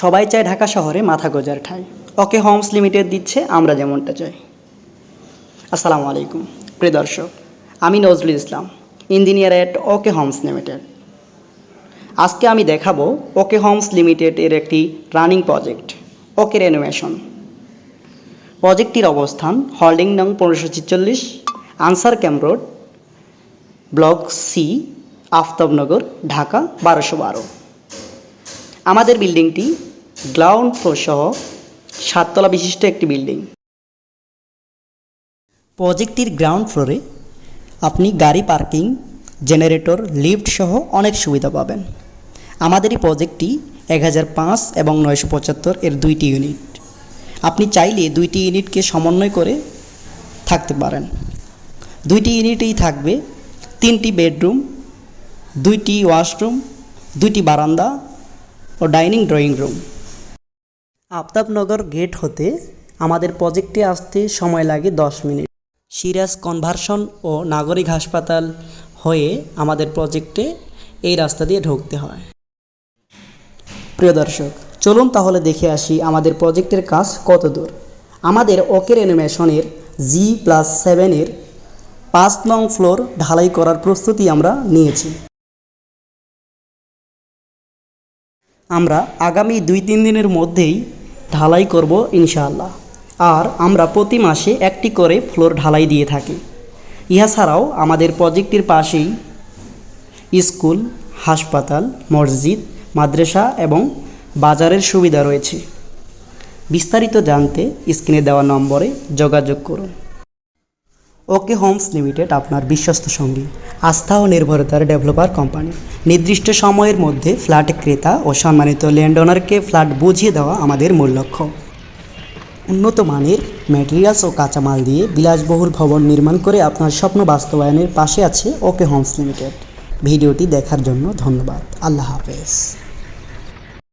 সবাই চায় ঢাকা শহরে মাথা গোঁজার ঠাঁই। ওকে হোমস লিমিটেড দিচ্ছে আমরা যেমনটা চাই। আসসালামু আলাইকুম প্রিয় দর্শক, আমি Nazrul Islam, engineer at okay homes limited. আজকে আমি দেখাবো ওকে হোমস লিমিটেডের একটি রানিং প্রজেক্ট, ওকে রেনোভেশন। প্রজেক্টটির অবস্থান হোল্ডিং নং 1546, Ansar camp road, block C, Aftabnagar, Dhaka 1212। আমাদের বিল্ডিংটি গ্রাউন্ড ফ্লোর সহ 7 তলা বিশিষ্ট একটি বিল্ডিং। প্রজেক্টটির গ্রাউন্ড ফ্লোরে আপনি গাড়ি পার্কিং, জেনারেটর, লিফট সহ অনেক সুবিধা পাবেন। আমাদের এই প্রজেক্টটি 1005 এবং 975 এর 2টি ইউনিট। আপনি চাইলে 2টি ইউনিটকে সমন্বয় করে থাকতে পারেন। 2টি ইউনিটেই থাকবে 3টি বেডরুম, 2টি ওয়াশরুম, 2টি বারান্দা ও dining drawing room. Aftabnagar gate হতে আমাদের প্রজেক্টে আসতে সময় লাগে 10 মিনিট। সিরাজ কনভার্সন ও নাগরিক হাসপাতাল হয়ে আমাদের প্রজেক্টে এই রাস্তা দিয়ে ঢুকতে হয়। প্রিয় দর্শক, চলুন তাহলে দেখে আসি আমাদের প্রজেক্টের কাজ কত দূর। আমাদের ওকে রেনোভেশনের G+7 এর 5 নং ফ্লোর ঢালাই করার প্রস্তুতি আমরা নিয়েছি। আমরা আগামী 2-3 দিনের মধ্যেই ঢালাই করব ইনশাআল্লাহ। আর আমরা প্রতি মাসে একটি করে ফ্লোর ঢালাই দিয়ে থাকি। ইহা ছাড়াও আমাদের প্রজেক্টের পাশেই স্কুল, হাসপাতাল, মসজিদ, মাদ্রাসা এবং বাজারের সুবিধা রয়েছে। বিস্তারিত জানতে স্ক্রিনে দেওয়া নম্বরে যোগাযোগ করুন। ওকে হোমস লিমিটেড আপনার বিশ্বস্ত সঙ্গী, আস্থা ও নির্ভরতার ডেভেলপার কোম্পানি। নির্দিষ্ট সময়ের মধ্যে ফ্ল্যাট ক্রেতা ও সম্মানিত ল্যান্ড ওনারকে ফ্ল্যাট বুঝিয়ে দেওয়া আমাদের মূল লক্ষ্য। উন্নত মানের ম্যাটেরিয়ালস ও কাঁচামাল দিয়ে বিলাসবহুল ভবন নির্মাণ করে আপনার স্বপ্ন বাস্তবায়নের পাশে আছে ওকে হোমস লিমিটেড। ভিডিওটি দেখার জন্য ধন্যবাদ। আল্লাহ হাফেজ।